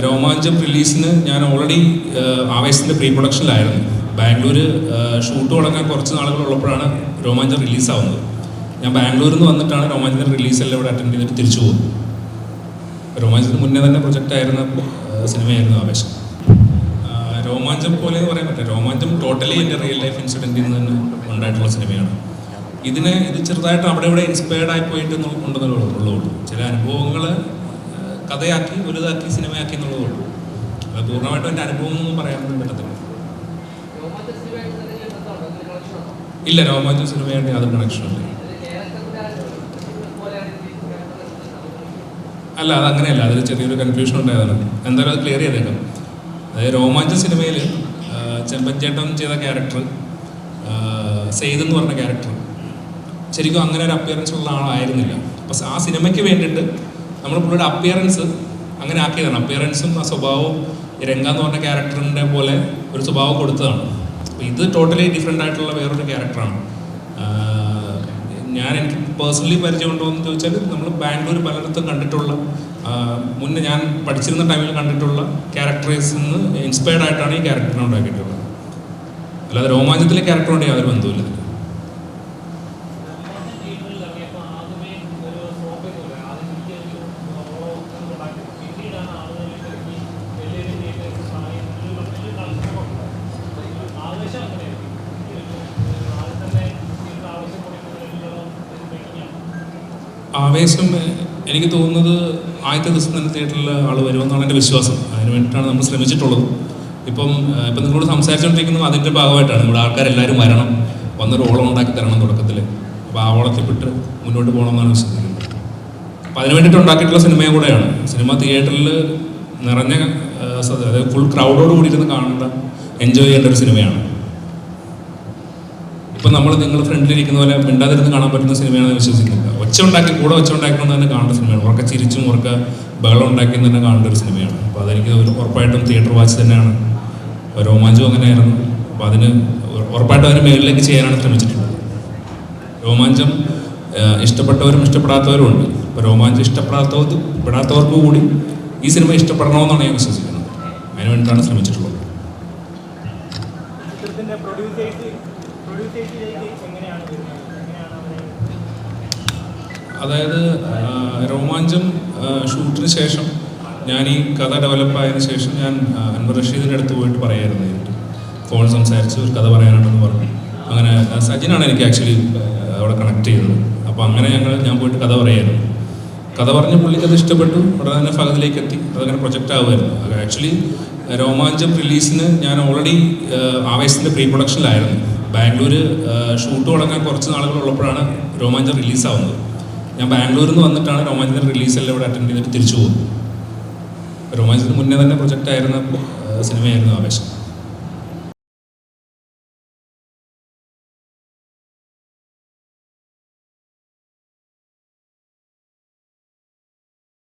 രോമാഞ്ചം റിലീസിന് ഞാൻ already ആവേശത്തിൻ്റെ pre പ്രൊഡക്ഷനിലായിരുന്നു. Bangalore shoot തുടങ്ങാൻ കുറച്ച് നാളുകളുള്ളപ്പോഴാണ് രോമാഞ്ചം റിലീസാവുന്നത്. ഞാൻ ബാംഗ്ലൂരിൽ നിന്ന് വന്നിട്ടാണ് രോമാഞ്ചത്തിൻ്റെ റിലീസെല്ലാം ഇവിടെ അറ്റൻഡ് ചെയ്തിട്ട് തിരിച്ചു പോകുന്നത്. രോമാഞ്ചത്തിന് മുന്നേ തന്നെ പ്രൊജക്റ്റായിരുന്ന സിനിമയായിരുന്നു ആവേശം. രോമാഞ്ചം പോലെ എന്ന് പറയാൻ പറ്റില്ല. രോമാഞ്ചം ടോട്ടലി എൻ്റെ റിയൽ ലൈഫ് ഇൻസിഡൻറ്റിൽ നിന്ന് തന്നെ ഉണ്ടായിട്ടുള്ള സിനിമയാണ്. ഇത് ചെറുതായിട്ട് അവിടെ ഇവിടെ ഇൻസ്പയർഡ് ആയി പോയിട്ട് ഉണ്ടെന്നുള്ളൂ. ചില അനുഭവങ്ങൾ കഥയാക്കി വലുതാക്കി സിനിമയാക്കി എന്നുള്ളതുള്ളൂ. അത് പൂർണ്ണമായിട്ടും എൻ്റെ അനുഭവം എന്നൊന്നും പറയാനൊന്നും പറ്റത്തില്ല. ഇല്ല, രോമാഞ്ചം സിനിമയായിട്ട് യാതൊരു കണക്ഷനില്ല. അല്ല, അതങ്ങനെയല്ല. അതിൽ ചെറിയൊരു കൺഫ്യൂഷൻ ഉണ്ടായതാണ്. എന്തായാലും അത് ക്ലിയർ ചെയ്തേക്കാം. അതായത് രോമാഞ്ചം സിനിമയിൽ ചെമ്പൻചേട്ടൻ ചെയ്ത ക്യാരക്ടർ, സെയ്ദ് എന്ന് പറഞ്ഞ ക്യാരക്ടർ ശരിക്കും അങ്ങനെ ഒരു അപ്പിയറൻസ് ഉള്ള ആളായിരുന്നില്ല. അപ്പോൾ ആ സിനിമയ്ക്ക് വേണ്ടിയിട്ട് നമ്മൾ പുള്ളിയുടെ അപ്പിയറൻസ് അങ്ങനെ ആക്കിയതാണ്. അപ്പിയറൻസും ആ സ്വഭാവവും രംഗ എന്ന് പറഞ്ഞ ക്യാരക്ടറിൻ്റെ പോലെ ഒരു സ്വഭാവം കൊടുത്തതാണ്. അപ്പോൾ ഇത് ടോട്ടലി ഡിഫറെൻ്റ് ആയിട്ടുള്ള വേറൊരു ക്യാരക്ടറാണ്. എനിക്ക് പേഴ്സണലി പരിചയമുണ്ടോ എന്ന് ചോദിച്ചാൽ നമ്മൾ ബാംഗ്ലൂർ പലയിടത്തും കണ്ടിട്ടുള്ള, മുന്നേ ഞാൻ പഠിച്ചിരുന്ന ടൈമിൽ കണ്ടിട്ടുള്ള ക്യാരക്ടേഴ്സിൽ നിന്ന് ഇൻസ്പയർഡ് ആയിട്ടാണ് ഈ ക്യാരക്ടറിനെ ഉണ്ടാക്കിയിട്ടുള്ളത്. അല്ലാതെ രോമാഞ്ചത്തിലെ ക്യാരക്ടറുണ്ട് യാതൊരു ബന്ധവുമില്ല. ആവേശം എനിക്ക് തോന്നുന്നത് ആദ്യത്തെ ദിവസം തന്നെ തിയേറ്ററിൽ ആൾ വരുമെന്നാണ് എൻ്റെ വിശ്വാസം. അതിന് വേണ്ടിയിട്ടാണ് നമ്മൾ ശ്രമിച്ചിട്ടുള്ളത്. ഇപ്പം നിങ്ങളോട് സംസാരിച്ചുകൊണ്ടിരിക്കുന്നത് അതിൻ്റെ ഭാഗമായിട്ടാണ്. ഇവിടെ ആൾക്കാരെല്ലാവരും വരണം, വന്നൊരു ഓളം ഉണ്ടാക്കി തരണം തുടക്കത്തിൽ. അപ്പോൾ ആ ഓളത്തിൽപ്പെട്ട് മുന്നോട്ട് പോകണമെന്നാണ് വിശ്വസിക്കുന്നത്. അപ്പോൾ അതിന് വേണ്ടിയിട്ട് ഉണ്ടാക്കിയിട്ടുള്ള സിനിമയും കൂടെയാണ്. സിനിമ തിയേറ്ററിൽ നിറഞ്ഞ, അതായത് ഫുൾ ക്രൗഡോട് കൂടി ഇരുന്ന് കാണേണ്ട, എൻജോയ് ചെയ്യേണ്ട ഒരു സിനിമയാണ്. ഇപ്പം നിങ്ങൾ ഫ്രണ്ടിലിരിക്കുന്ന പോലെ മിണ്ടാതിരുന്ന് കാണാൻ പറ്റുന്ന സിനിമയാണെന്ന് വിശ്വസിക്കുന്നില്ല. ഒച്ച ഉണ്ടാക്കിക്കൊണ്ട് തന്നെ കാണേണ്ട സിനിമയാണ്. ഉറക്കെ ചിരിച്ചും ഉറക്കെ ബഹളം ഉണ്ടാക്കിയും തന്നെ കാണേണ്ട ഒരു സിനിമയാണ്. അപ്പോൾ അതെനിക്ക് ഉറപ്പായിട്ടും തിയേറ്റർ വാച്ച് തന്നെയാണ്. രോമാഞ്ചം അങ്ങനെയായിരുന്നു. അപ്പോൾ ഉറപ്പായിട്ടും അതിന് മേളിലേക്ക് ചെയ്യാനാണ് ശ്രമിച്ചിട്ടുള്ളത്. രോമാഞ്ചം ഇഷ്ടപ്പെട്ടവരും ഇഷ്ടപ്പെടാത്തവരും ഉണ്ട്. അപ്പോൾ രോമാഞ്ചം ഇഷ്ടപ്പെടാത്തവർക്ക് കൂടി ഈ സിനിമ ഇഷ്ടപ്പെടണമെന്നാണ് ഞാൻ വിശ്വസിക്കുന്നത്. അതിന് വേണ്ടിയിട്ടാണ് ശ്രമിച്ചിട്ടുള്ളത്. അതായത് രോമാഞ്ചം ഷൂട്ടിന് ശേഷം ഞാൻ ഈ കഥ ഡെവലപ്പായതിനു ശേഷം ഞാൻ അൻവർ റഷീദിൻ്റെ അടുത്ത് പോയിട്ട് പറയായിരുന്നു. ഫോൺ സംസാരിച്ച് ഒരു കഥ പറയാനുണ്ടെന്ന് പറഞ്ഞു. അങ്ങനെ സജിനാണ് എനിക്ക് ആക്ച്വലി അവിടെ കണക്ട് ചെയ്തത്. അപ്പോൾ അങ്ങനെ ഞാൻ പോയിട്ട് കഥ പറയായിരുന്നു. കഥ പറഞ്ഞ് പുള്ളിക്ക് അത് ഇഷ്ടപ്പെട്ടു. ഉടനെ തന്നെ ഫഹദിലേക്ക് എത്തി. അതങ്ങനെ പ്രൊജക്റ്റ് ആവുമായിരുന്നു. ആക്ച്വലി രോമാഞ്ചം റിലീസിന് ഞാൻ ഓൾറെഡി ആവേശത്തിൻ്റെ പ്രീ പ്രൊഡക്ഷനിലായിരുന്നു. ബാംഗ്ലൂർ ഷൂട്ട് തുടങ്ങാൻ കുറച്ച് നാളുകളുള്ളപ്പോഴാണ് രോമാഞ്ചം റിലീസാവുന്നത്. ഞാൻ ബാംഗ്ലൂരിൽ നിന്ന് വന്നിട്ടാണ് രോമാഞ്ചത്തിൻ്റെ റിലീസെല്ലാം ഇവിടെ അറ്റൻഡ് ചെയ്തിട്ട് തിരിച്ചു പോകുന്നത്. രോമാഞ്ചത്തിന് മുന്നേ തന്നെ പ്രൊജക്റ്റായിരുന്ന സിനിമയായിരുന്നു ആവേശം.